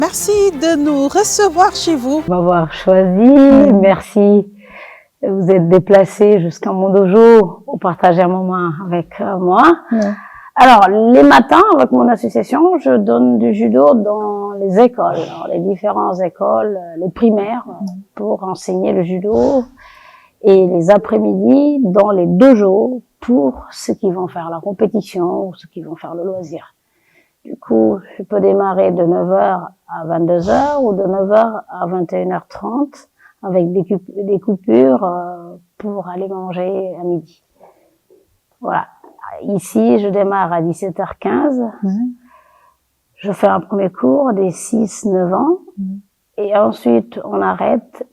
Merci de nous recevoir chez vous. M'avoir choisi, merci. Vous êtes déplacé jusqu'à mon dojo pour partager un moment avec moi. Alors, les matins, avec mon association, je donne du judo dans les écoles, les différentes écoles, les primaires, pour enseigner le judo. Et les après-midi, dans les dojos, pour ceux qui vont faire la compétition ou ceux qui vont faire le loisir. Du coup, je peux démarrer de 9h à 22h ou de 9h à 21h30 avec des coupures pour aller manger à midi. Voilà. Ici, je démarre à 17h15. Je fais un premier cours des 6-9 ans. Et ensuite, on arrête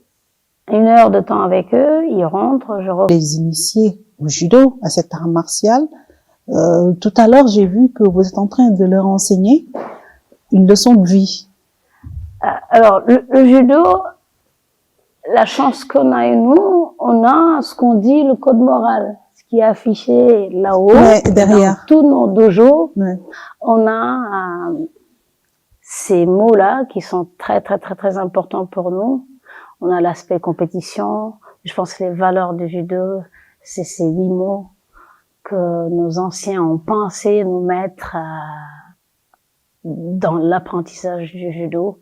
1 heure de temps avec eux. Ils rentrent, je reprends. Les initiés au judo, à cet art martial, tout à l'heure, j'ai vu que vous êtes en train de leur enseigner une leçon de vie. Alors, le judo, la chance qu'on a et nous, on a ce qu'on dit le code moral, ce qui est affiché là-haut, derrière. Dans tous nos dojos. On a ces mots-là qui sont très, très, très, très importants pour nous. On a l'aspect compétition. Je pense que les valeurs du judo, c'est ces 8 mots que nos anciens ont pensé nous mettre dans l'apprentissage du judo.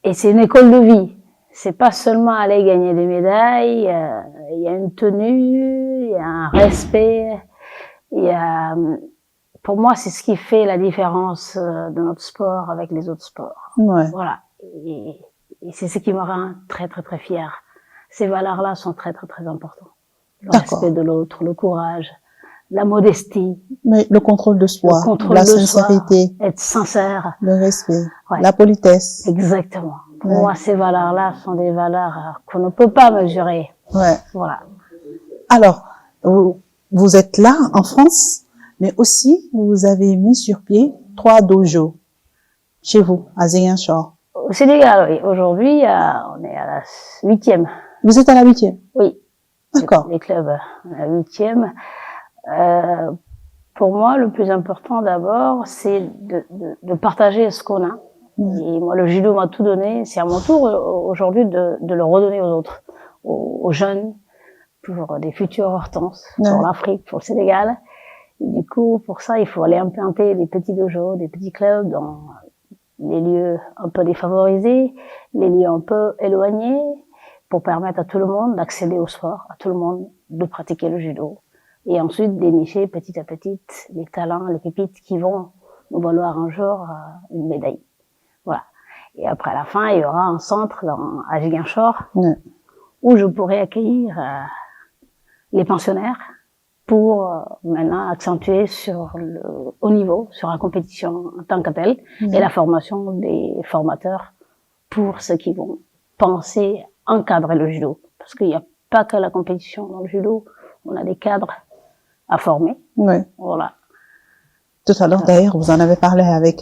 Et c'est une école de vie. C'est pas seulement aller gagner des médailles. Il y a une tenue, il y a un respect. Il y a, pour moi, c'est ce qui fait la différence de notre sport avec les autres sports. Voilà. Et c'est ce qui me rend très, très, très fière. Ces valeurs-là sont très, très, très importantes. Le respect de l'autre, le courage, la modestie. Mais le contrôle de soi, la sincérité. Être sincère. Le respect, la politesse. Exactement. Pour moi, ces valeurs-là sont des valeurs qu'on ne peut pas mesurer. Voilà. Alors, vous êtes là, en France, mais aussi, vous avez mis sur pied 3 dojos chez vous, à Ziguinchor. Au Sénégal, oui. Aujourd'hui, on est à la 8e. Vous êtes à la 8e? Oui. D'accord. Les clubs, à la 8e. Pour moi, le plus important d'abord, c'est de partager ce qu'on a. Et moi, le judo m'a tout donné. C'est à mon tour aujourd'hui de le redonner aux autres, aux jeunes, pour des futurs hortenses, pour l'Afrique, pour le Sénégal. Et du coup, pour ça, il faut aller implanter des petits dojos, des petits clubs dans les lieux un peu défavorisés, les lieux un peu éloignés, pour permettre à tout le monde d'accéder au sport, à tout le monde de pratiquer le judo. Et ensuite, dénicher petit à petit les talents, les pépites qui vont nous valoir un jour une médaille. Voilà. Et après, à la fin, il y aura un centre à Ziguinchor où je pourrai accueillir les pensionnaires pour maintenant accentuer sur le haut niveau, sur la compétition en tant que telle, et la formation des formateurs pour ceux qui vont penser encadrer le judo. Parce qu'il n'y a pas que la compétition dans le judo, on a des cadres à former. Voilà. Tout à l'heure, d'ailleurs, vous en avez parlé avec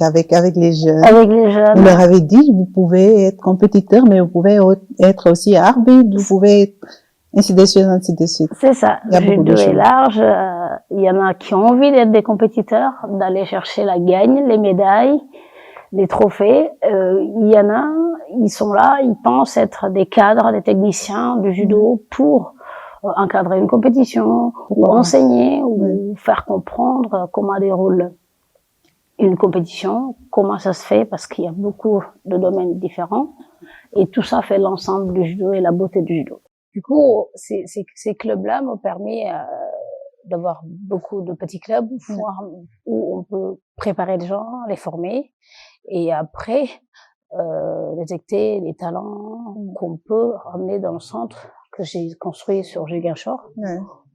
les jeunes. Avec les jeunes. Vous leur avez dit, vous pouvez être compétiteur, mais vous pouvez être aussi arbitre, vous pouvez être ainsi de suite, ainsi de suite. C'est ça. Le judo est large. Il y en a qui ont envie d'être des compétiteurs, d'aller chercher la gagne, les médailles, les trophées. Il y en a, ils sont là, ils pensent être des cadres, des techniciens du judo pour encadrer une compétition, ou enseigner, ou faire comprendre comment déroule une compétition, comment ça se fait, parce qu'il y a beaucoup de domaines différents. Et tout ça fait l'ensemble du judo et la beauté du judo. Du coup, ces clubs-là m'ont permis d'avoir beaucoup de petits clubs où on peut préparer les gens, les former, et après détecter les talents qu'on peut ramener dans le centre que j'ai construit sur Ziguinchor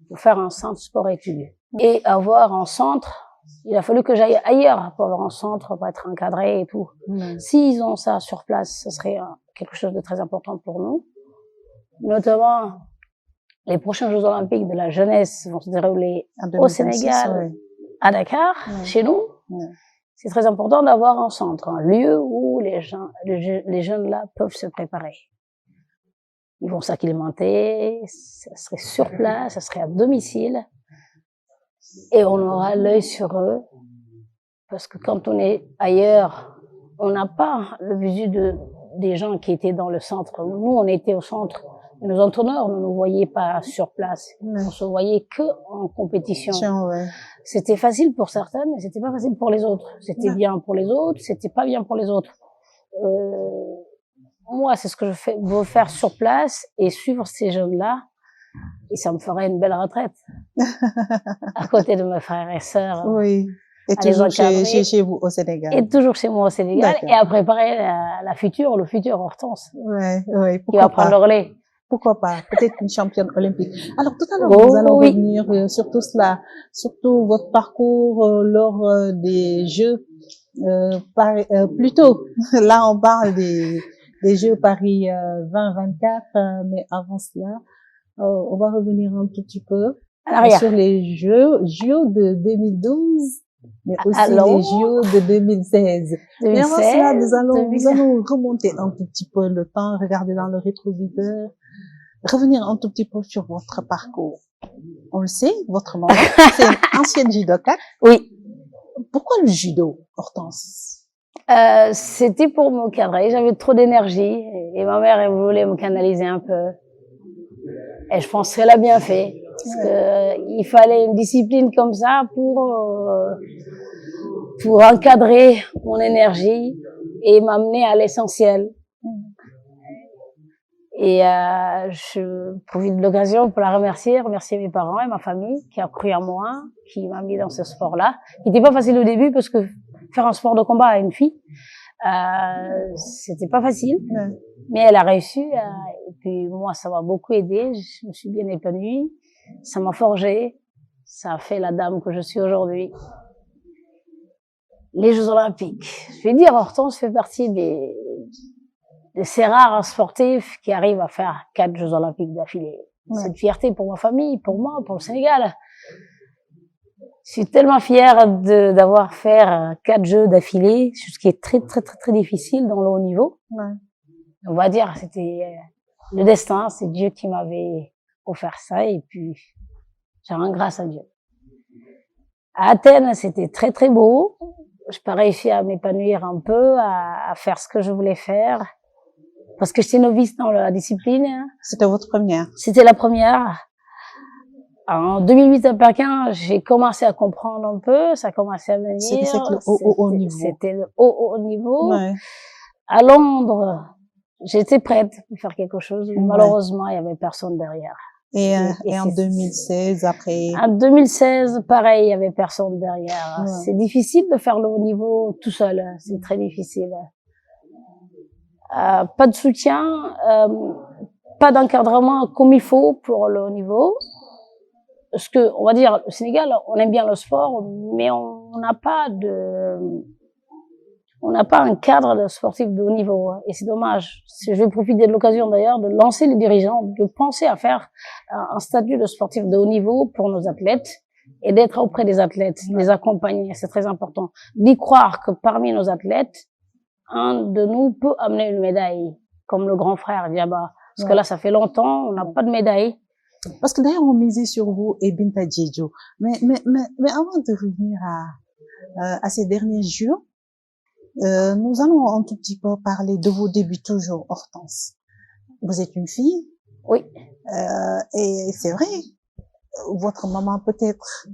pour faire un centre sport-études. Et avoir un centre, il a fallu que j'aille ailleurs pour avoir un centre, pour être encadré et tout. S'ils ont ça sur place, ce serait quelque chose de très important pour nous. Notamment, les prochains Jeux Olympiques de la jeunesse vont se dérouler au Sénégal, à Dakar, chez nous. C'est très important d'avoir un centre, un lieu où les jeunes là peuvent se préparer. Ils vont s'acclimater, ça serait sur place, ça serait à domicile. Et on aura l'œil sur eux. Parce que quand on est ailleurs, on n'a pas le visu des gens qui étaient dans le centre. Nous, on était au centre. Nos entraîneurs ne nous voyaient pas sur place. Ouais. On se voyait que en compétition. Ouais. C'était facile pour certaines, mais c'était pas facile pour les autres. C'était Ouais. bien pour les autres, c'était pas bien pour les autres. Moi, c'est ce que veux faire sur place et suivre ces jeunes-là. Et ça me ferait une belle retraite. À côté de mes frères et sœurs. Oui. Et à les toujours encadrer. chez vous au Sénégal. Et toujours chez moi au Sénégal. D'accord. Et à préparer le futur Hortense. Ouais, Qui pourquoi va prendre le relais. Pourquoi pas? Peut-être une championne olympique. Alors, tout à l'heure, Oh, nous allons oui. revenir sur tout cela, surtout votre parcours lors des Jeux, plutôt. Là, on parle des Jeux Paris 2024, mais avant cela, on va revenir un tout petit peu sur les JO de 2012, mais aussi Alors, les JO de 2016. Et avant cela, nous allons remonter un tout petit peu le temps, regarder dans le rétroviseur, revenir un tout petit peu sur votre parcours. On le sait, votre maman, c'est une ancienne judokate. Oui. Pourquoi le judo, Hortense? C'était pour me cadrer. J'avais trop d'énergie et ma mère, elle voulait me canaliser un peu. Et je pense qu'elle a bien fait. Parce que il fallait une discipline comme ça pour encadrer mon énergie et m'amener à l'essentiel. Et je profite de l'occasion pour la remercier mes parents et ma famille qui a cru en moi, qui m'a mis dans ce sport-là, qui n'était pas facile au début parce que faire un sport de combat à une fille, c'était pas facile, mais elle a réussi. Et puis moi, ça m'a beaucoup aidé. Je me suis bien épanouie, ça m'a forgé, ça a fait la dame que je suis aujourd'hui. Les Jeux Olympiques, je vais dire, Hortense fait partie de ces rares sportifs qui arrivent à faire 4 Jeux Olympiques d'affilée. C'est une fierté pour ma famille, pour moi, pour le Sénégal. Je suis tellement fière d'avoir fait 4 Jeux d'affilée, ce qui est très, très, très, très difficile dans le haut niveau. On va dire, c'était le destin, c'est Dieu qui m'avait offert ça, et puis, j'ai rends grâce à Dieu. À Athènes, c'était très, très beau. J'ai pas réussi à m'épanouir un peu, à faire ce que je voulais faire. Parce que j'étais novice dans la discipline. C'était votre première? C'était la première. En 2008 à Pékin, j'ai commencé à comprendre un peu, ça a commencé à venir. C'était le haut niveau. C'était le haut niveau. Ouais. À Londres, j'étais prête pour faire quelque chose. Malheureusement, il y avait personne derrière. Et en 2016, après? En 2016, pareil, il y avait personne derrière. C'est difficile de faire le haut niveau tout seul. C'est très difficile. Pas de soutien, pas d'encadrement comme il faut pour le haut niveau. Parce que, on va dire, au Sénégal, on aime bien le sport, mais on n'a pas un cadre de sportif de haut niveau. Et c'est dommage. Je vais profiter de l'occasion d'ailleurs de lancer les dirigeants, de penser à faire un statut de sportif de haut niveau pour nos athlètes et d'être auprès des athlètes, les accompagner. C'est très important. D'y croire que parmi nos athlètes, un de nous peut amener une médaille, comme le grand frère Diaba. Parce que là, ça fait longtemps, on n'a pas de médaille. Parce que d'ailleurs, on misait sur vous et Binta Diédhiou. Mais avant de revenir à ces derniers jours, nous allons un tout petit peu parler de vos débuts toujours, Hortense. Vous êtes une fille. Oui. Et c'est vrai, votre maman peut-être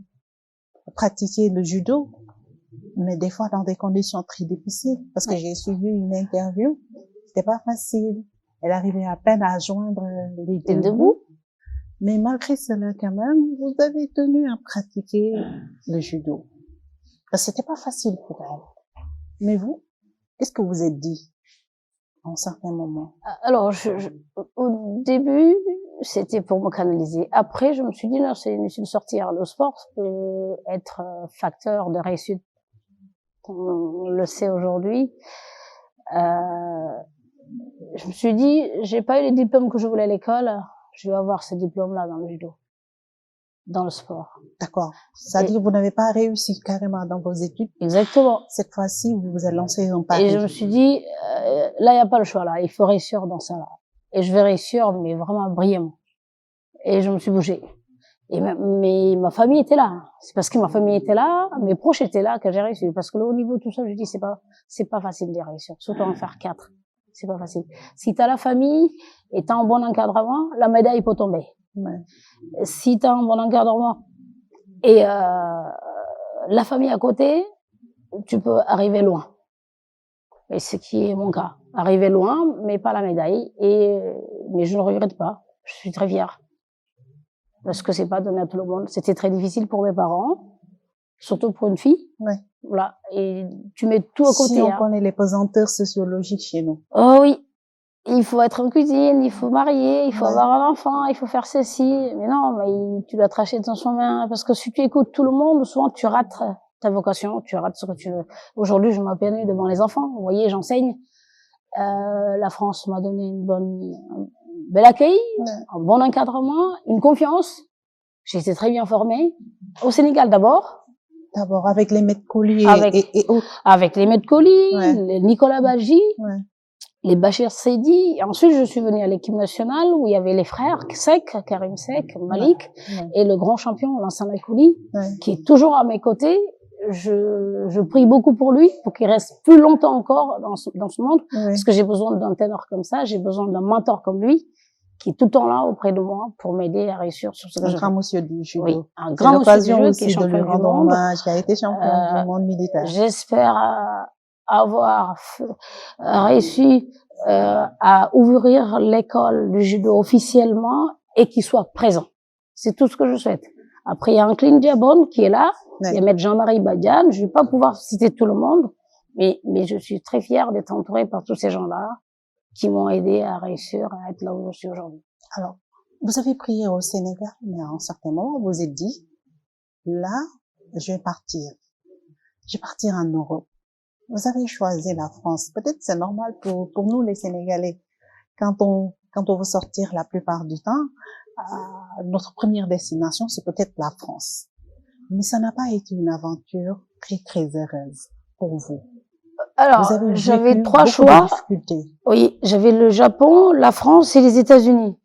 pratiquait le judo, mais des fois dans des conditions très difficiles, parce que j'ai suivi une interview, c'était pas facile. Elle arrivait à peine à joindre les deux bouts. Mais malgré cela, quand même, vous avez tenu à pratiquer le judo. C'était pas facile pour elle. Mais vous, qu'est-ce que vous êtes dit en certains moments? Alors, au début, c'était pour me canaliser. Après, je me suis dit, non, c'est inutile de sortir. Le sport peut être facteur de réussite. On le sait aujourd'hui. Je me suis dit, j'ai pas eu les diplômes que je voulais à l'école. Je vais avoir ces diplômes-là dans le judo, dans le sport. D'accord. C'est-à-dire que vous n'avez pas réussi carrément dans vos études. Exactement. Cette fois-ci, vous vous êtes lancé en pari. Et je me suis dit, là, il n'y a pas le choix, là. Il faut réussir dans ça, là. Et je vais réussir, mais vraiment brillamment. Et je me suis bougée. Mais ma famille était là. C'est parce que ma famille était là, mes proches étaient là que j'ai réussi. Parce que le haut niveau, tout ça, je dis, c'est pas facile de réussir. Surtout en faire 4. C'est pas facile. Si t'as la famille et t'as un bon encadrement, la médaille peut tomber. Ouais. Si t'as un bon encadrement et la famille à côté, tu peux arriver loin. Et ce qui est mon cas. Arriver loin, mais pas la médaille. Mais je ne regrette pas. Je suis très fière. Parce que c'est pas donné à tout le monde. C'était très difficile pour mes parents, surtout pour une fille. Ouais. Voilà. Et tu mets tout à côté. Si on connaît les pesanteurs sociologiques chez nous. Oh oui. Il faut être en cuisine, il faut marier, il faut Ouais. avoir un enfant, il faut faire ceci. Mais non, mais tu dois tracher dans son main. Parce que si tu écoutes tout le monde, souvent tu rates ta vocation, tu rates ce que tu veux. Aujourd'hui, je m'appelle devant les enfants. Vous voyez, j'enseigne. La France m'a donné un bel accueil, un bon encadrement, une confiance. J'ai été très bien formée. Au Sénégal d'abord. D'abord avec les maîtres Colli et autres. Avec les maîtres Colli, Ouais. les Nicolas Badji, Ouais. les Bachir Seydi. Et ensuite, je suis venue à l'équipe nationale où il y avait les frères Sek, Karim Sek, Malik, Ouais. et le grand champion, Lansana Colli, Ouais. qui est toujours à mes côtés. Je prie beaucoup pour lui, pour qu'il reste plus longtemps encore dans ce monde, Ouais. parce que j'ai besoin d'un ténor comme ça, j'ai besoin d'un mentor comme lui, qui est tout le temps là auprès de moi pour m'aider à réussir sur ce que Un je fais. grand monsieur du judo. Oui, un C'est grand monsieur du l'occasion jeu aussi qui est de champion lui du rendre monde. hommage, qui a été champion du monde militaire. J'espère avoir réussi à ouvrir l'école du judo officiellement et qu'il soit présent. C'est tout ce que je souhaite. Après, il y a un Clint Diabon qui est là. Ouais. Il y a Maître Jean-Marie Badiane. Je vais pas pouvoir citer tout le monde, mais je suis très fière d'être entourée par tous ces gens-là qui m'ont aidé à réussir à être là où je suis aujourd'hui. Alors, vous avez prié au Sénégal, mais à un certain moment, vous vous êtes dit, là, je vais partir. Je vais partir en Europe. Vous avez choisi la France. Peut-être c'est normal pour nous, les Sénégalais. Quand on veut sortir la plupart du temps, notre première destination, c'est peut-être la France. Mais ça n'a pas été une aventure très, très heureuse pour vous. Alors, j'avais 3 choix. Oui, j'avais le Japon, la France et les États-Unis.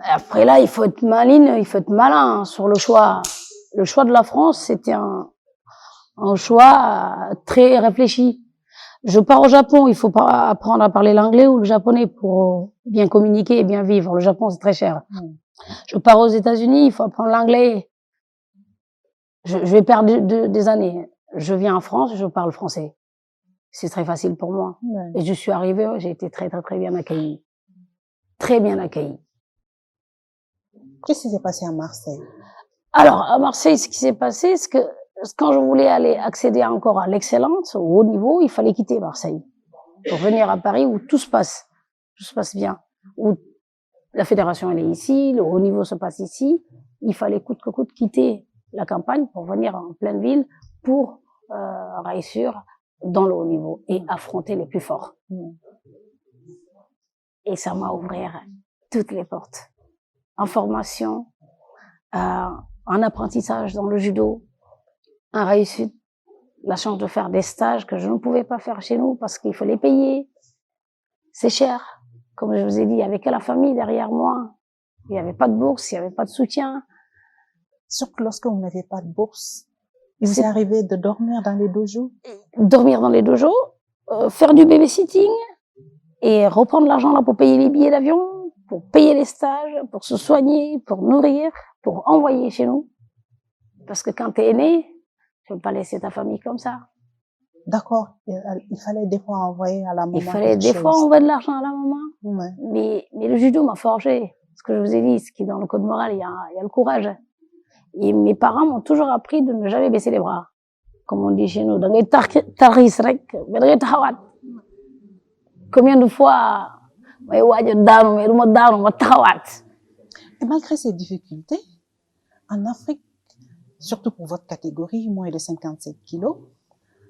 Après là, il faut être malin, il faut être malin sur le choix. Le choix de la France, c'était un choix très réfléchi. Je pars au Japon, il faut pas apprendre à parler l'anglais ou le japonais pour bien communiquer et bien vivre. Le Japon, c'est très cher. Je pars aux États-Unis, il faut apprendre l'anglais. Je vais perdre des années. Je viens en France, je parle français. C'est très facile pour moi. Ouais. Et je suis arrivée, j'ai été très, très, très bien accueillie. Très bien accueillie. Qu'est-ce qui s'est passé à Marseille? Alors, à Marseille, ce qui s'est passé, c'est que quand je voulais aller accéder encore à l'excellence, au haut niveau, il fallait quitter Marseille. Pour venir à Paris où tout se passe bien. Où la fédération, elle est ici, le haut niveau se passe ici. Il fallait coûte que coûte quitter la campagne pour venir en pleine ville pour réussir dans le haut niveau et affronter les plus forts. Et ça m'a ouvert toutes les portes. En formation, en apprentissage dans le judo, en réussite, la chance de faire des stages que je ne pouvais pas faire chez nous parce qu'il fallait payer. C'est cher. Comme je vous ai dit, il n'y avait que la famille derrière moi. Il n'y avait pas de bourse, il n'y avait pas de soutien. Surtout lorsque vous n'avez pas de bourse. Il vous est arrivé de dormir dans les dojos? Dormir dans les dojos, faire du babysitting et reprendre l'argent là pour payer les billets d'avion, pour payer les stages, pour se soigner, pour nourrir, pour envoyer chez nous. Parce que quand t'es aîné, tu ne peux pas laisser ta famille comme ça. D'accord. Il fallait des fois envoyer à la maman. Il fallait des fois envoyer de l'argent à la maman. Ouais. Mais le judo m'a forgé. Ce que je vous ai dit, ce qui est dans le code moral, il y a le courage. Et mes parents m'ont toujours appris de ne jamais baisser les bras. Comme on dit chez nous. Combien de fois, et malgré ces difficultés, en Afrique, surtout pour votre catégorie, moins de 57 kilos,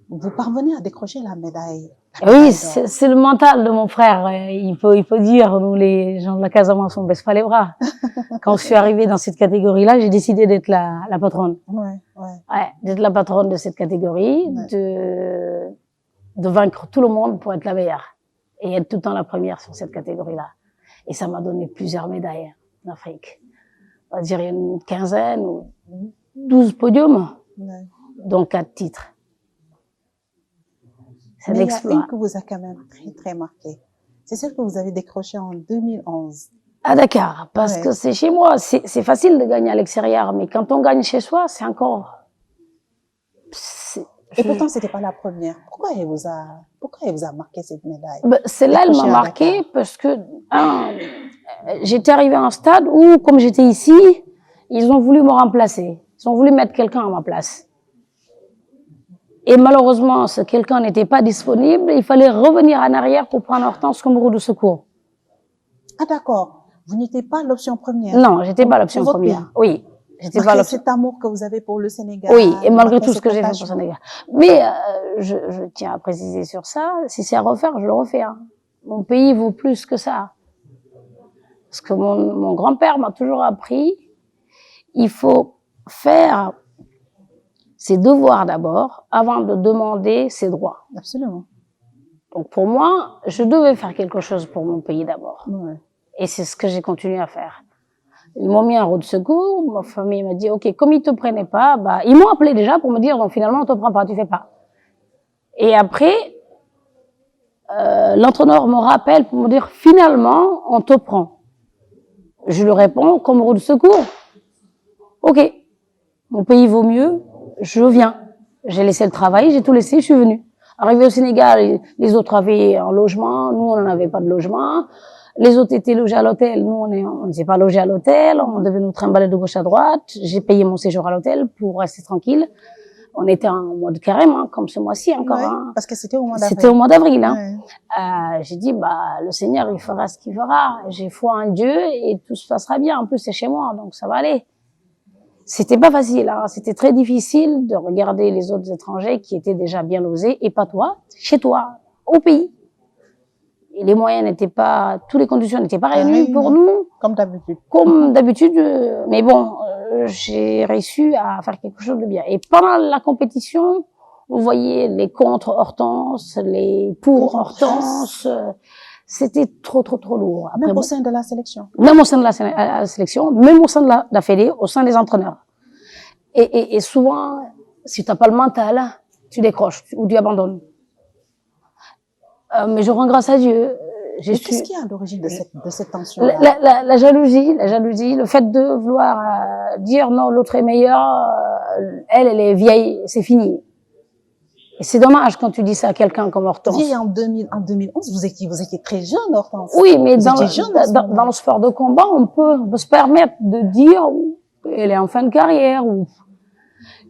vous parvenez à décrocher la médaille. Oui, c'est le mental de mon frère. Il faut dire, nous les gens de la Casamance, on baisse pas les bras. Quand je suis arrivée dans cette catégorie-là, j'ai décidé d'être la patronne. Ouais. D'être la patronne de cette catégorie, de vaincre tout le monde pour être la meilleure. Et être tout le temps la première sur cette catégorie-là. Et ça m'a donné plusieurs médailles en Afrique. on va dire une quinzaine ou 12 podiums, Ouais. dont 4 titres. C'est Mais il y a l'exploit. une que vous a quand même très, très marqué. C'est celle que vous avez décrochée en 2011. À Dakar, parce Ouais. que c'est chez moi. C'est facile de gagner à l'extérieur, mais quand on gagne chez soi, c'est encore... Et pourtant, c'était pas la première. Pourquoi elle vous a marqué cette médaille? Celle-là, elle m'a Décrochée à marqué Dakar. parce que, j'étais arrivée à un stade où, comme j'étais ici, ils ont voulu me remplacer. Ils ont voulu mettre quelqu'un à ma place. Et malheureusement, ce quelqu'un n'était pas disponible. Il fallait revenir en arrière pour prendre Hortense comme roue de secours. Ah, d'accord. Vous n'étiez pas l'option première. Non, j'étais pas l'option Pour votre première. pays. Oui, j'étais pas Malgré l'option. cet amour que vous avez pour le Sénégal. Oui, et malgré malgré tout ce cet que j'ai fait pour le attachement. Sénégal. Mais je tiens à préciser sur ça, si c'est à refaire, je le refais. Hein. Mon pays vaut plus que ça. Parce que mon grand-père m'a toujours appris, il faut faire ses devoirs d'abord, avant de demander ses droits. Absolument. Donc pour moi, je devais faire quelque chose pour mon pays d'abord. Ouais. Et c'est ce que j'ai continué à faire. Ils m'ont mis en roue de secours, ma famille m'a dit, ok, comme ils te prenaient pas, bah, ils m'ont appelé déjà pour me dire, donc finalement, on te prend pas, tu fais pas. Et après, l'entraîneur me rappelle pour me dire, finalement, on te prend. Je lui réponds, comme roue de secours. Ok, mon pays vaut mieux, je viens. J'ai laissé le travail, j'ai tout laissé, je suis venue. Arrivé au Sénégal, les autres avaient un logement, nous, on n'avait pas de logement. Les autres étaient logés à l'hôtel, nous, on n'était pas logés à l'hôtel, on devait nous trimballer de gauche à droite. J'ai payé mon séjour à l'hôtel pour rester tranquille. On était en mode carême, hein, comme ce mois-ci encore. Ouais, hein. parce que c'était au mois d'avril. C'était au mois d'avril. Hein. Ouais. J'ai dit, bah, le Seigneur, il fera ce qu'il fera. J'ai foi en Dieu et tout se passera bien. En plus, c'est chez moi, donc ça va aller. C'était pas facile, hein. C'était très difficile de regarder les autres étrangers qui étaient déjà bien logés, et pas toi, chez toi, au pays. Et les moyens n'étaient pas, toutes les conditions n'étaient pas réunies pour nous. Comme d'habitude. Comme d'habitude, mais bon, j'ai réussi à faire quelque chose de bien. Et pendant la compétition, vous voyez les contre Hortense, les pour Hortense, c'était trop lourd. Après, Même au sein de la sélection. Même au sein de la sélection, même au sein de la fédé, au sein des entraîneurs. Et souvent, si tu n'as pas le mental, tu décroches ou tu abandonnes. Mais je rends grâce à Dieu. Qu'est-ce qui est à l'origine de cette tension la jalousie, le fait de vouloir dire non, l'autre est meilleur, elle est vieille, c'est fini. Et c'est dommage quand tu dis ça à quelqu'un comme Hortense. Vieille en 2011, vous étiez très jeune, Hortense. Oui, mais dans le sport de combat, on peut se permettre de dire elle est en fin de carrière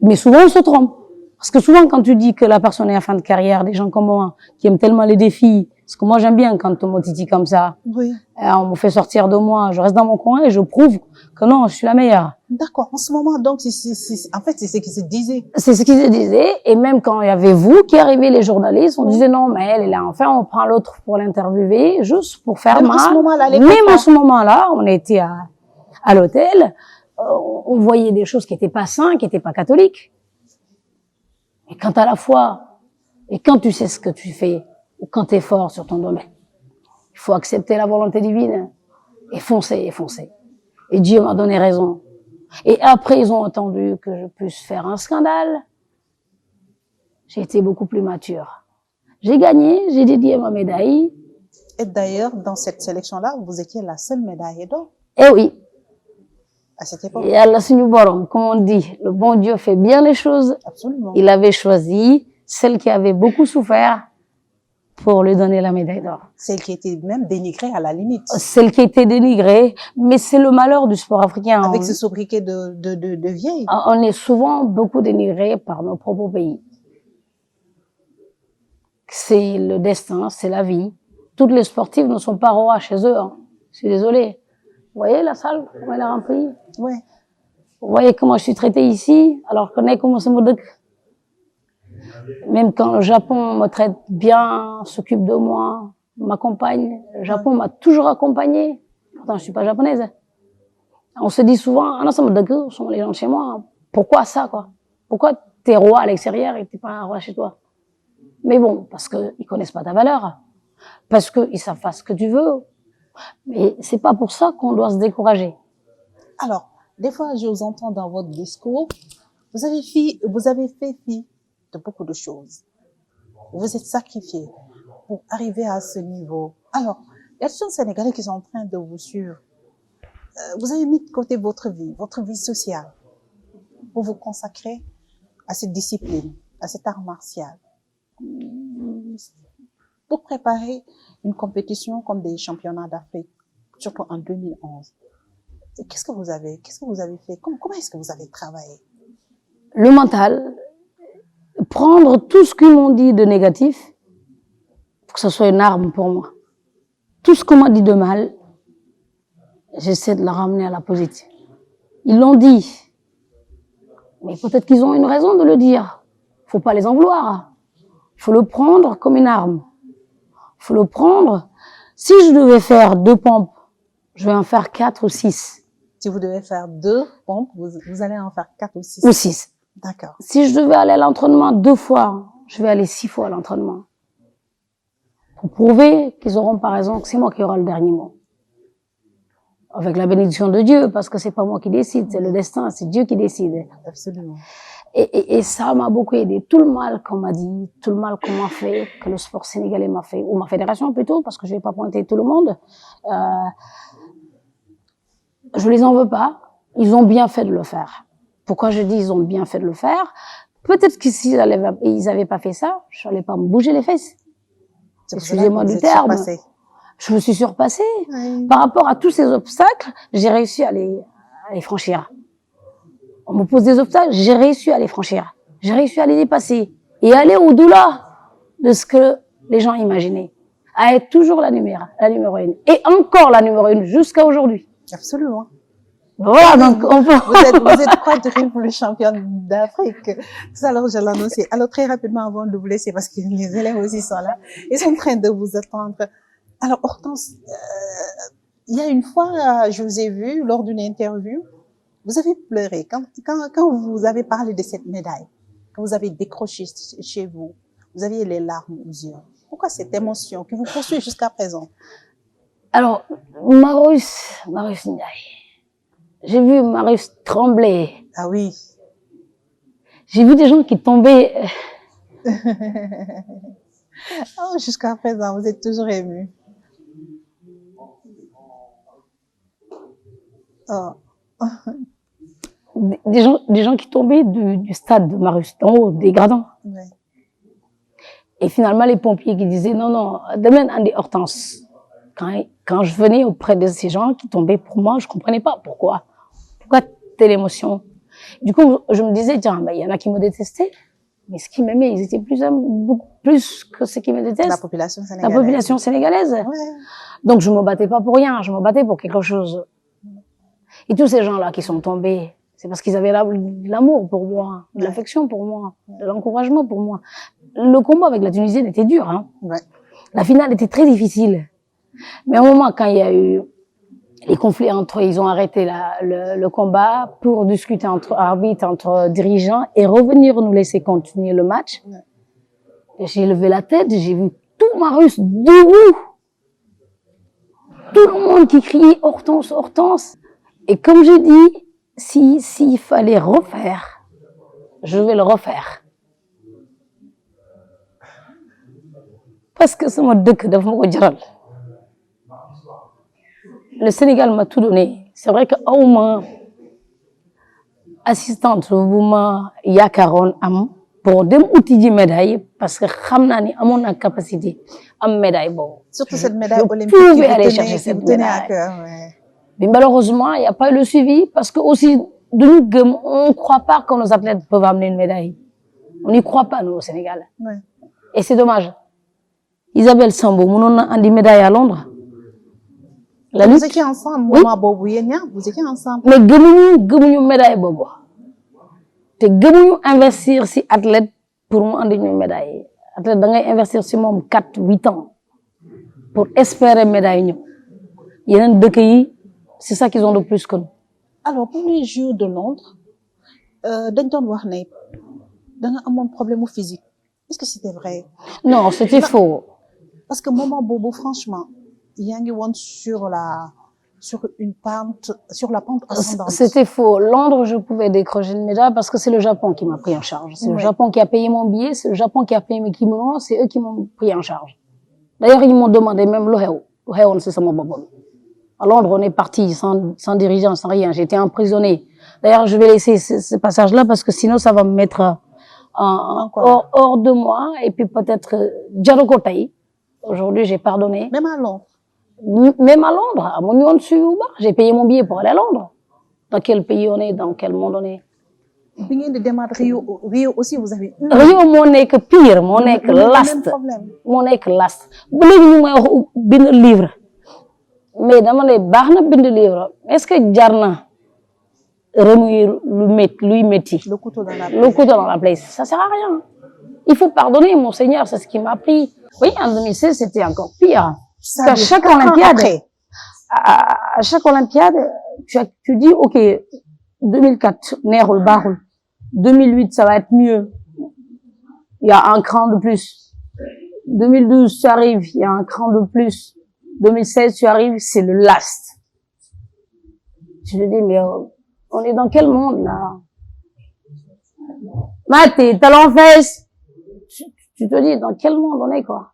mais souvent on se trompe. Parce que souvent quand tu dis que la personne est en fin de carrière, des gens comme moi qui aiment tellement les défis, parce que moi j'aime bien quand on me titille comme ça. Oui. On me fait sortir de moi, je reste dans mon coin et je prouve que non, je suis la meilleure. D'accord. En ce moment, donc, en fait, c'est ce qui se disait. C'est ce qui se disait. Et même quand il y avait vous qui arrivez, les journalistes, on disait non, mais elle est là. Enfin, on prend l'autre pour l'interviewer, juste pour faire mal. Même en ce moment-là, on était à l'hôtel, on voyait des choses qui étaient pas saintes, qui étaient pas catholiques. Et quand t'as la foi, et quand tu sais ce que tu fais, ou quand t'es fort sur ton domaine, il faut accepter la volonté divine et foncer. Et Dieu m'a donné raison. Et après, ils ont attendu que je puisse faire un scandale. J'ai été beaucoup plus mature. J'ai gagné, j'ai dédié ma médaille. Et d'ailleurs, dans cette sélection-là, vous étiez la seule médaille d'or. Eh oui. À cette époque. Et Allah suñu borom, comme on dit, le bon Dieu fait bien les choses. Absolument. Il avait choisi celle qui avait beaucoup souffert pour lui donner la médaille d'or. Celle qui était même dénigrée à la limite. Celle qui était dénigrée, mais c'est le malheur du sport africain. Avec ce sobriquet de vieille. On est souvent beaucoup dénigré par nos propres pays. C'est le destin, c'est la vie. Toutes les sportives ne sont pas rois chez eux. Hein. Je suis désolée. Vous voyez la salle, comment elle est remplie? Oui. Vous voyez comment je suis traitée ici, alors qu'on est comme au Même quand le Japon me traite bien, s'occupe de moi, m'accompagne, le Japon m'a toujours accompagnée. Pourtant, je suis pas japonaise. On se dit souvent, ah non, ça me sont les gens de chez moi. Pourquoi ça, quoi? Pourquoi t'es roi à l'extérieur et t'es pas un roi chez toi? Mais bon, parce que ils connaissent pas ta valeur. Parce que ils savent pas ce que tu veux. Mais c'est pas pour ça qu'on doit se décourager. Alors, des fois, je vous entends dans votre discours, vous avez fait fi de beaucoup de choses. Vous êtes sacrifié pour arriver à ce niveau. Alors, il y a des gens sénégalais qui sont en train de vous suivre. Vous avez mis de côté votre vie sociale, pour vous consacrer à cette discipline, à cet art martial, pour préparer une compétition comme des championnats d'Afrique, surtout en 2011. Qu'est-ce que vous avez fait? Comment est-ce que vous avez travaillé? Le mental, prendre tout ce qu'ils m'ont dit de négatif, pour que ce soit une arme pour moi. Tout ce qu'on m'a dit de mal, j'essaie de le ramener à la positive. Ils l'ont dit, mais peut-être qu'ils ont une raison de le dire. Faut pas les en vouloir. Faut le prendre comme une arme. Faut le prendre. Si je devais faire 2 pompes, je vais en faire 4 ou 6. Si vous devez faire 2 pompes, vous allez en faire 4 ou 6. Ou 6. D'accord. Si je devais aller à l'entraînement 2 fois, je vais aller 6 fois à l'entraînement. Pour prouver qu'ils auront pas raison, que c'est moi qui aurai le dernier mot. Avec la bénédiction de Dieu, parce que c'est pas moi qui décide, c'est le destin, c'est Dieu qui décide. Absolument. Et ça m'a beaucoup aidé. Tout le mal qu'on m'a dit, tout le mal qu'on m'a fait, que le sport sénégalais m'a fait, ou ma fédération plutôt, parce que je vais pas pointer tout le monde, je les en veux pas. Ils ont bien fait de le faire. Pourquoi je dis ils ont bien fait de le faire? Peut-être que s'ils avaient pas fait ça, je n'allais pas me bouger les fesses. Excusez-moi du terme. Surpassé. Je me suis surpassée. Oui. Par rapport à tous ces obstacles, j'ai réussi à les franchir. On me pose des obstacles, j'ai réussi à les franchir. J'ai réussi à les dépasser. Et aller au-delà de ce que les gens imaginaient. À être toujours la numéro 1. Et encore la numéro 1 jusqu'à aujourd'hui. Absolument. Voilà, donc on peut... Vous êtes quadruple championne d'Afrique. Tout à l'heure, je l'ai annoncé. Alors, très rapidement, avant de vous laisser, parce que les élèves aussi sont là, ils sont en train de vous attendre. Alors, Hortense, il y a une fois, je vous ai vu lors d'une interview, vous avez pleuré quand vous avez parlé de cette médaille, quand vous avez décroché chez vous, vous aviez les larmes aux yeux. Pourquoi cette émotion qui vous poursuit jusqu'à présent? Alors, Marus Ndiaye. J'ai vu Marus trembler. Ah oui. J'ai vu des gens qui tombaient. Oh, jusqu'à présent, vous êtes toujours ému. Oh. Des gens qui tombaient du stade de Marus, en haut, des gradins. Ouais. Et finalement, les pompiers qui disaient non, demain, on dit Hortense. Quand je venais auprès de ces gens qui tombaient pour moi, je comprenais pas pourquoi. Pourquoi telle émotion? Du coup, je me disais, tiens, ben, il y en a qui me détestaient, mais ceux qui m'aimaient, ils étaient beaucoup plus que ceux qui me détestent. La population sénégalaise. La population sénégalaise. Ouais. Donc, je me battais pas pour rien, je me battais pour quelque chose. Et tous ces gens-là qui sont tombés, c'est parce qu'ils avaient l'amour pour moi, de l'affection pour moi, de l'encouragement pour moi. Le combat avec la Tunisienne était dur, hein. Ouais. La finale était très difficile. Mais au moment quand il y a eu les conflits entre eux, ils ont arrêté le combat pour discuter entre arbitres, entre dirigeants et revenir nous laisser continuer le match. Ouais. Et j'ai levé la tête, j'ai vu tout Marus debout. Tout le monde qui criait Hortense, Hortense. Et comme je dis, s'il fallait refaire, je vais le refaire. Parce que sama dëkk daf ma ko jaral. Le Sénégal m'a tout donné. C'est vrai que awma assistante bu ma yaakaaroon am pour dem uti ji médaille parce que xam naa ni amoon naa capacité am médaille boobu. Surtout cette médaille olympique qui vous tenait à cœur. Ouais. Mais malheureusement, il n'y a pas eu le suivi parce que aussi on ne croit pas que nos athlètes peuvent amener une médaille. On n'y croit pas, nous, au Sénégal. Ouais. Et c'est dommage. Isabelle Sambo, on a une médaille à Londres. La Vous lutte. étiez ensemble, Oui. vous étiez ensemble. Mais gëmuñu médaille bobo. Te gëmuñu investir si athlète pour mu andi ñu médaille. Athlète da ngay investir si moom 4-8 ans pour espérer médaille ñu. Yeneen dëkk yi, c'est ça qu'ils ont de plus que nous. Alors, pour les Jeux de Londres, dañ doon wax ne da nga amoon problème physique. Est-ce que c'était vrai? Non, c'était faux. Parce que moment boobu, franchement, yaa ngi woon sur la pente ascendante. C'était faux. Londres, je pouvais décrocher une médaille parce que c'est le Japon qui m'a pris en charge. C'est le Japon qui a payé mon billet, c'est le Japon qui a payé mes kimonos, c'est eux qui m'ont pris en charge. D'ailleurs, ils m'ont demandé même le c'est ça mon bobo. À Londres, on est parti sans dirigeant, sans rien. J'étais emprisonné. D'ailleurs, je vais laisser ce passage-là parce que sinon, ça va me mettre hors de moi. Et puis peut-être Djarokotaï. Aujourd'hui, j'ai pardonné. Même à Londres. Même à Londres, à Mounion dessus, j'ai payé mon billet pour aller à Londres. Dans quel pays on est, dans quel monde on est. Rio aussi, vous avez eu. Rio, mon que pire, mon que last. Mon que last. Vous voulez que je livre. Mais dans les barnes de livre, est-ce que Jarna remuer lui metti le couteau dans la place, ça sert à rien. Il faut pardonner, mon Seigneur, c'est ce qui m'a pris. Oui, en 2016, c'était encore pire. À chaque Olympiade, tu dis, ok, 2004, Nerul, Barul. 2008, ça va être mieux. Il y a un cran de plus. 2012, tu arrives, il y a un cran de plus. 2016, tu arrives, c'est le last. Tu te dis, mais on est dans quel monde, là? Maté, talent fesse. Tu te dis, dans quel monde on est, quoi?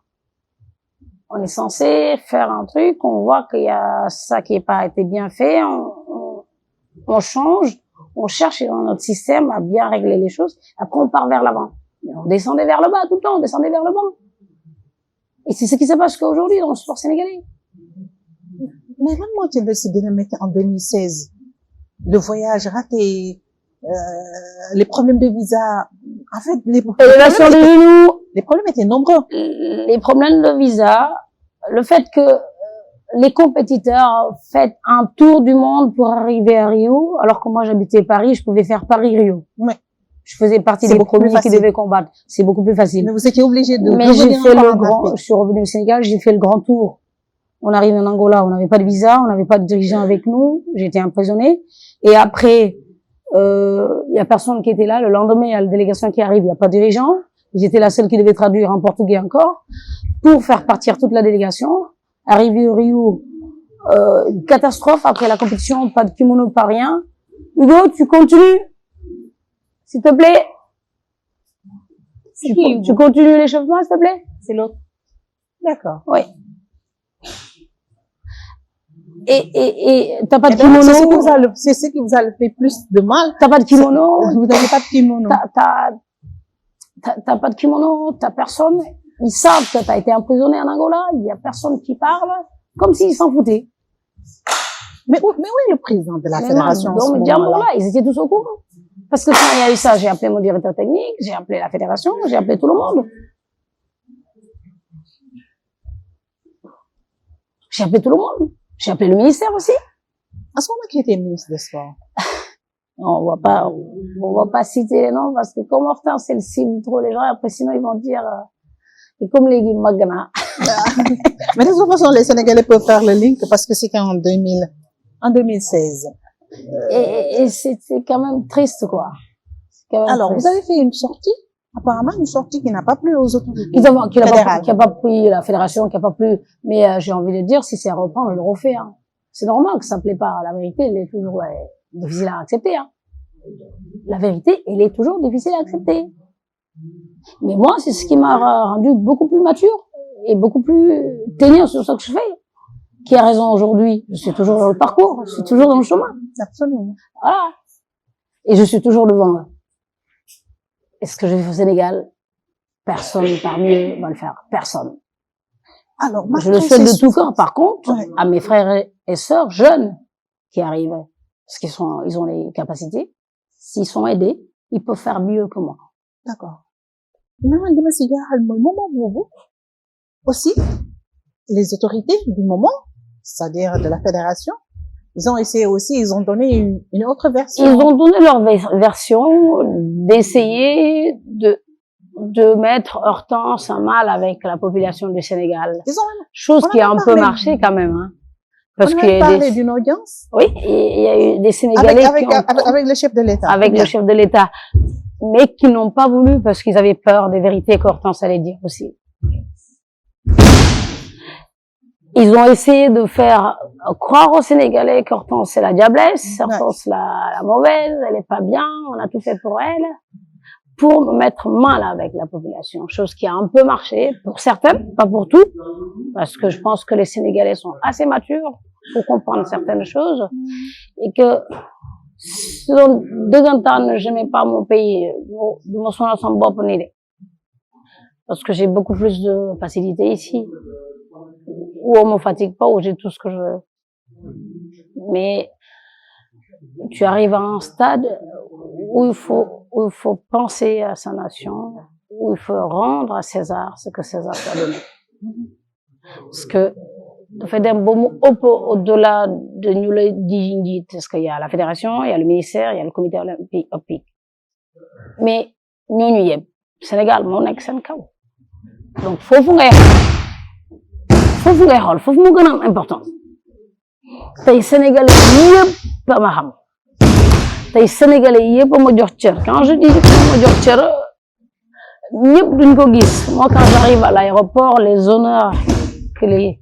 On est censé faire un truc, on voit qu'il y a ça qui n'a pas été bien fait, on change, on cherche dans notre système à bien régler les choses, après on part vers l'avant. Mais on descendait vers le bas tout le temps, on descendait vers le bas. Et c'est ce qui se passe qu'aujourd'hui dans le sport sénégalais. Mais vraiment, tu as décidé de mettre en 2016 le voyage raté, les problèmes de visa. En fait, les problèmes étaient nombreux. Les problèmes de visa, le fait que les compétiteurs font un tour du monde pour arriver à Rio, alors que moi j'habitais Paris, je pouvais faire Paris-Rio. Ouais. Je faisais partie des premiers qui devaient combattre. C'est beaucoup plus facile. Mais vous étiez obligé de Mais j'ai fait je suis revenu au Sénégal, j'ai fait le grand tour. On arrive en Angola, on n'avait pas de visa, on n'avait pas de dirigeant avec nous, j'étais emprisonné. Et après, il y a personne qui était là. Le lendemain, il y a la délégation qui arrive, il n'y a pas de dirigeant. J'étais la seule qui devait traduire en portugais encore pour faire partir toute la délégation. Arrivé au Rio, une catastrophe après la compétition, pas de kimono, pas rien. Hugo, tu continues, s'il te plaît. Tu continues l'échauffement, s'il te plaît. C'est l'autre. D'accord. Oui. Et t'as pas de kimono. C'est ce qui vous a fait plus de mal. T'as pas de kimono. Vous n'avez pas de kimono. T'as pas de kimono, t'as personne. Ils savent que t'as été emprisonné en Angola, il y a personne qui parle, comme s'ils s'en foutaient. Mais où est le président de la fédération? Donc, là, ils étaient tous au courant. Parce que quand il y a eu ça, j'ai appelé mon directeur technique, j'ai appelé la fédération, j'ai appelé tout le monde. J'ai appelé tout le monde. J'ai appelé le ministère aussi. À ce moment, qui était ministre des Sports? On va pas citer les noms parce que comme Hortense, c'est le cible trop les gens, après sinon ils vont dire, et comme les Magana. Mais de toute façon, les Sénégalais peuvent faire le link parce que c'était en 2016. Et c'était quand même triste, quoi. Alors, vous avez fait une sortie, apparemment une sortie qui n'a pas plu aux autorités. Qui a pas pris la fédération, qui a pas plu. Mais j'ai envie de dire, si c'est à reprendre, on le refait. Hein. C'est normal que ça plaît pas. La vérité, elle est toujours difficile à accepter. Hein. La vérité, elle est toujours difficile à accepter. Mais moi, c'est ce qui m'a rendu beaucoup plus mature et beaucoup plus tenir sur ce que je fais. Qui a raison aujourd'hui? Je suis toujours dans le parcours, je suis toujours dans le chemin. Absolument. Voilà. Et je suis toujours devant eux. Est-ce que je vais au Sénégal? Personne parmi eux va le faire. Personne. Alors, je le souhaite de tout cœur. Par contre, à mes frères et sœurs jeunes qui arrivent, parce ils ont les capacités, s'ils sont aidés, ils peuvent faire mieux que moi. D'accord. Aussi, les autorités du moment, c'est-à-dire de la fédération, ils ont essayé aussi, ils ont donné une autre version. Ils ont donné leur version d'essayer de mettre Hortense en mal avec la population du Sénégal. Chose qui a un peu marché quand même, hein. Parce qu'il y a parlé d'une audience. Oui, il y a eu des Sénégalais avec le chef de l'État. Avec le chef de l'État. Mais qui n'ont pas voulu parce qu'ils avaient peur des vérités qu'Hortense allait dire aussi. Ils ont essayé de faire croire aux Sénégalais qu'Hortense c'est la diablesse, Hortense la mauvaise, elle est pas bien, on a tout fait pour elle, pour me mettre mal avec la population. Chose qui a un peu marché pour certaines, pas pour tout, parce que je pense que les Sénégalais sont assez matures pour comprendre certaines choses et que si dëggantaan j'aimais pas mon pays, du ma sonal sama bopp nii de, parce que j'ai beaucoup plus de facilité ici. Où on me fatigue pas, où j'ai tout ce que je veux. Mais tu arrives à un stade où il faut penser à sa nation, où il faut rendre à César ce que César t'a donné. Parce que dafay dem ba mu ëpp au-delà de ñu lay di njiit, parce qu'il y a la fédération, il y a le ministère, il y a le comité olympique. Mais ñooñu yëpp Sénégal moo nekk seen kaw. Donc foofu ngay xool foofu mu gën a am importance tey sénégalais yëpp ma xam tey sénégalais yëpp ma jox cër quand je dis ma jox cër ñëpp duñ ko gis. Moi quand j'arrive à l'aéroport les honneurs que les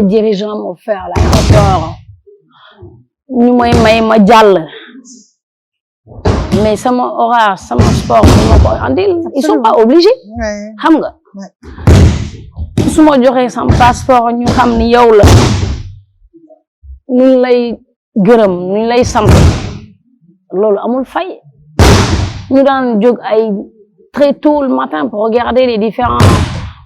dirigeants m'ont fait à l'aéroport ñu may ma jàll mais sama horaire sama sport ma ko andil ils sont pas obligés xam nga su ma joxee sama passeport ñu xam ni yow la ñu lay gërëm ñu lay sant loolu amul fay. Ñu daan jóg ay très tôt le matin pour regarder les différentes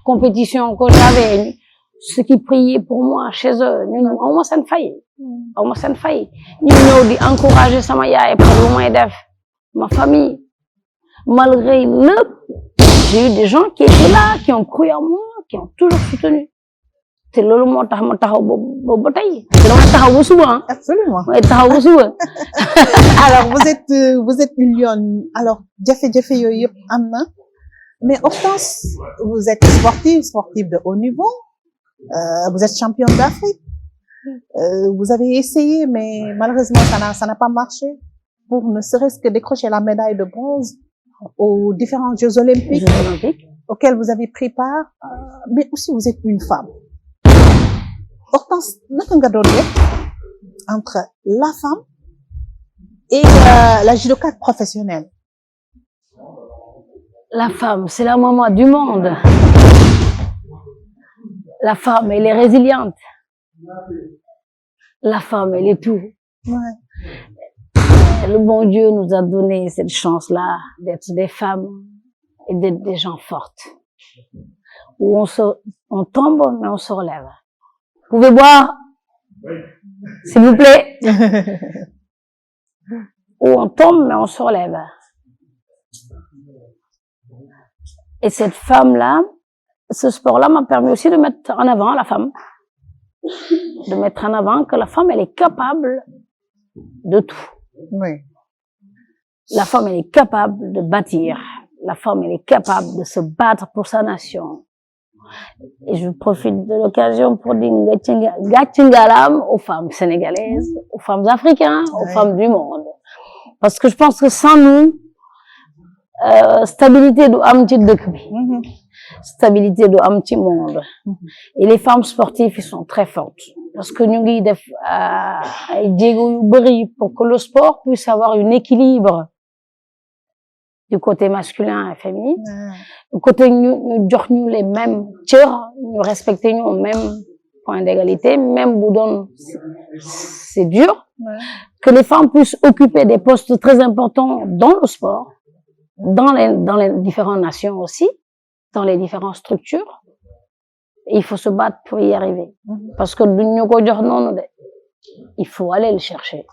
compétitions que j'avais, ceux qui priaient pour moi chez eux ñun awma seen fay ñu ñëw di encourager sama yaay pour lu may def ma famille malgré lépp. J'ai eu des gens qui étaient là, qui ont cru en moi, qui ont toujours soutenu. C'est loolu moo tax ma taxaw ba tey. Dama taxaw ba suba. Absolument. Ouais, taxaw ba suba. Alors vous êtes une lionne. Alors jafe-jafe yooyu yëpp am na. Mais Hortense, vous êtes sportive de haut niveau. Vous êtes championne d'Afrique. Vous avez essayé, mais malheureusement ça n'a pas marché pour ne serait-ce que décrocher la médaille de bronze aux différents Jeux olympiques auxquels vous avez pris part, mais aussi vous êtes une femme. Hortense, naka nga doon def entre la femme et la judokate professionnelle? La femme, c'est la maman du monde. La femme, elle est résiliente. La femme, elle est tout. Ouais. Le bon Dieu nous a donné cette chance-là d'être des femmes et d'être des gens fortes. Où on tombe, mais on se relève. Vous pouvez boire? S'il vous plaît. Où on tombe, mais on se relève. Et cette femme-là, ce sport-là m'a permis aussi de mettre en avant la femme. De mettre en avant que la femme, elle est capable de tout. Oui. La femme, elle est capable de bâtir. La femme, elle est capable de se battre pour sa nation. Et je profite de l'occasion pour dire gàcce ngalaam aux femmes sénégalaises, aux femmes africaines, aux femmes du monde. Parce que je pense que sans nous, stabilité du am ci dëkk bi. Stabilité du am ci monde. Et les femmes sportives, elles sont très fortes. Parce que ñu ngi def ay jéego yu bari pour que le sport puisse avoir un équilibre du côté masculin et féminin. Du côté ñu jox ñu les mêmes cër, ñu respecter ñu au même point d'égalité, même bu doon c'est dur. Que les femmes puissent occuper des postes très importants dans le sport, dans les différentes nations aussi, dans les différentes structures. Et il faut se battre pour y arriver. Parce que duñ ñu ko jox noonu de. Il faut aller le chercher.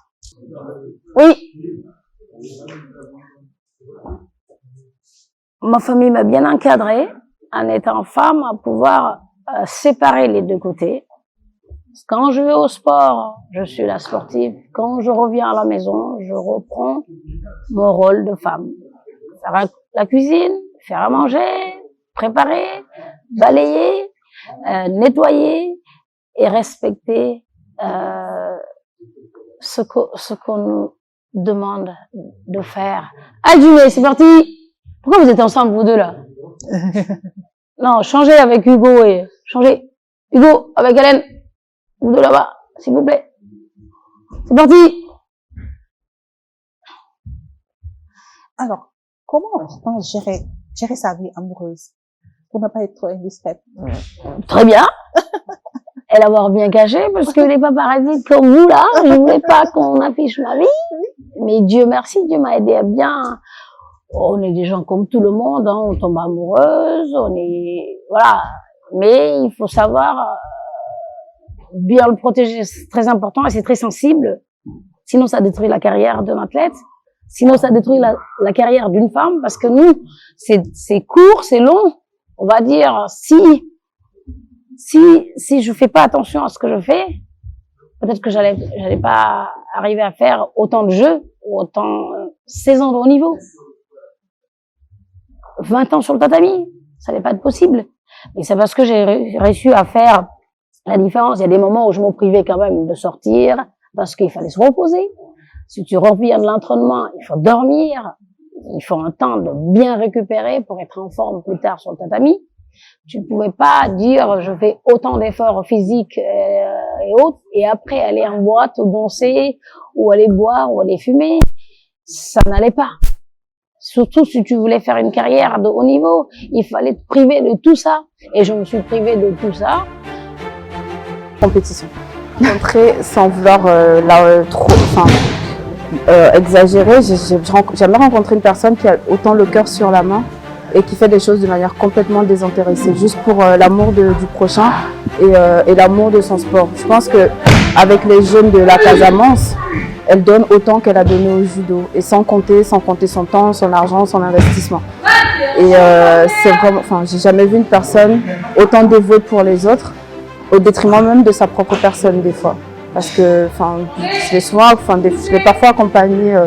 Oui. Ma famille m'a bien encadrée en étant femme à pouvoir séparer les deux côtés. Quand je vais au sport, je suis la sportive. Quand je reviens à la maison, je reprends mon rôle de femme. Faire la cuisine, faire à manger, préparer, balayer, nettoyer et respecter ce qu'on nous demande de faire. Adjumé, c'est parti. Pourquoi vous êtes ensemble, vous deux, là? Non, changez avec Hugo et changez. Hugo, avec Hélène, vous deux là-bas, s'il vous plaît. C'est parti. Alors, comment Hortense gérer sa vie amoureuse pour ne pas être trop indiscrète? Très bien. Et l'avoir bien caché, parce que les paparazzis comme vous là, je voulais pas qu'on affiche ma vie. Mais Dieu merci, Dieu m'a aidé à bien. On est des gens comme tout le monde, hein, on tombe amoureuse, on est, voilà. Mais il faut savoir bien le protéger, c'est très important et c'est très sensible. Sinon, ça détruit la carrière d'un athlète. Sinon, ça détruit la carrière d'une femme, parce que nous, c'est court, c'est long. On va dire, si je fais pas attention à ce que je fais, peut-être que j'allais pas arriver à faire autant de jeux, ou autant 16 ans de haut niveau. 20 ans sur le tatami, ça n'allait pas être possible. Mais c'est parce que j'ai réussi à faire la différence. Il y a des moments où je me privais quand même de sortir, parce qu'il fallait se reposer. Si tu reviens de l'entraînement, il faut dormir, il faut un temps de bien récupérer pour être en forme plus tard sur le tatami. Tu ne pouvais pas dire je fais autant d'efforts physiques et autres, et après aller en boîte ou danser, ou aller boire, ou aller fumer. Ça n'allait pas. Surtout si tu voulais faire une carrière de haut niveau, il fallait te priver de tout ça. Et je me suis privée de tout ça. Compétition. Montrer sans vouloir exagérer, j'aimerais rencontrer une personne qui a autant le cœur sur la main et qui fait des choses de manière complètement désintéressée, juste pour l'amour du prochain et l'amour de son sport. Je pense que avec les jeunes de la Casamance, elle donne autant qu'elle a donné au judo, et sans compter son temps, son argent, son investissement. Et c'est vraiment, j'ai jamais vu une personne autant dévouée pour les autres, au détriment même de sa propre personne des fois. Parce que, je l'ai parfois accompagnée,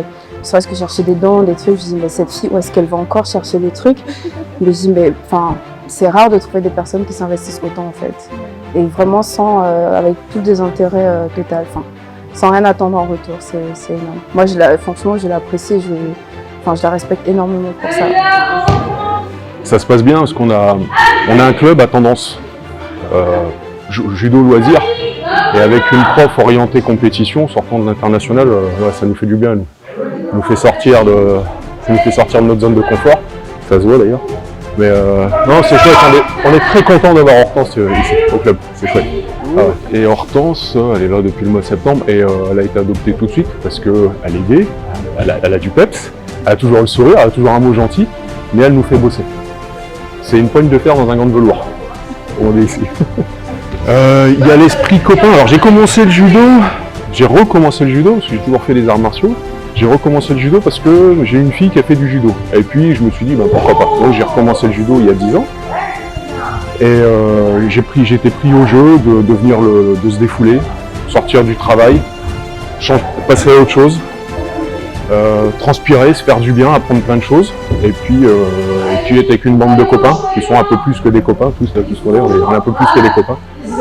serait-ce que chercher des dons, des trucs. Je dis, mais cette fille, où est-ce qu'elle va encore chercher des trucs? Je dis, mais c'est rare de trouver des personnes qui s'investissent autant en fait. Et vraiment avec tout des intérêts total, sans rien attendre en retour, c'est énorme. Moi, franchement, je l'apprécie, je la respecte énormément pour ça. Ça se passe bien parce qu'on a un club à tendance judo loisir, et avec une prof orientée compétition, sortant de l'international, ça nous fait du bien. Ça nous fait sortir de notre zone de confort. Ça se voit d'ailleurs. Mais non, c'est chouette. On est très content d'avoir Hortense ici au club. C'est chouette. Ah ouais. Et Hortense, elle est là depuis le mois de septembre et elle a été adoptée tout de suite parce que elle est gay, elle a du peps, elle a toujours le sourire, elle a toujours un mot gentil, mais elle nous fait bosser. C'est une poigne de fer dans un gant de velours. On est ici. Il y a l'esprit copain. Alors j'ai recommencé le judo parce que j'ai toujours fait des arts martiaux. J'ai recommencé le judo parce que j'ai une fille qui a fait du judo. Et puis je me suis dit pourquoi pas. Donc j'ai recommencé le judo il y a 10 ans. Et j'ai été pris au jeu de se défouler, sortir du travail, passer à autre chose, transpirer, se faire du bien, apprendre plein de choses. Et puis être avec une bande de copains qui sont un peu plus que des copains, tous qu'on est, on est un peu plus que des copains.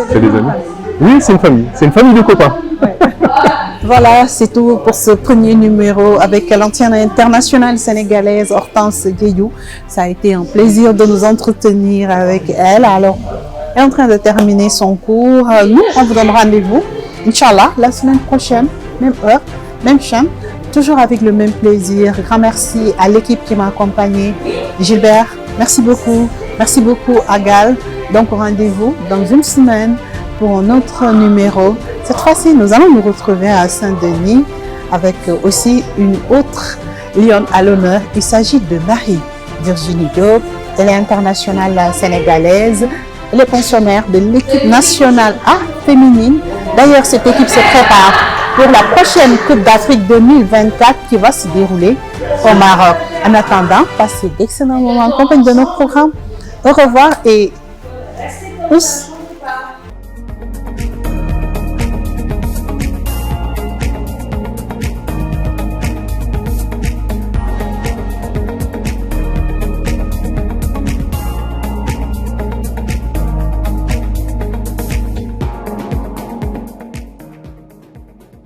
C'est des amis. Oui, c'est une famille de copains. Ouais. Voilà, c'est tout pour ce premier numéro avec l'ancienne internationale sénégalaise Hortense Diédhiou. Ça a été un plaisir de nous entretenir avec elle. Alors, elle est en train de terminer son cours. Nous, on vous donne rendez-vous, Inch'Allah, la semaine prochaine, même heure, même chaîne, toujours avec le même plaisir. Grand merci à l'équipe qui m'a accompagnée. Gilbert, merci beaucoup. Merci beaucoup à Gal. Donc, rendez-vous dans une semaine pour un autre numéro. Cette fois-ci, nous allons nous retrouver à Saint-Denis avec aussi une autre lionne à l'honneur. Il s'agit de Marie-Virginie Diop. Elle est internationale sénégalaise. Elle est pensionnaire de l'équipe nationale A féminine. D'ailleurs, cette équipe se prépare pour la prochaine Coupe d'Afrique 2024 qui va se dérouler au Maroc. En attendant, passez d'excellents moments en compagnie de nos programmes. Au revoir et tous.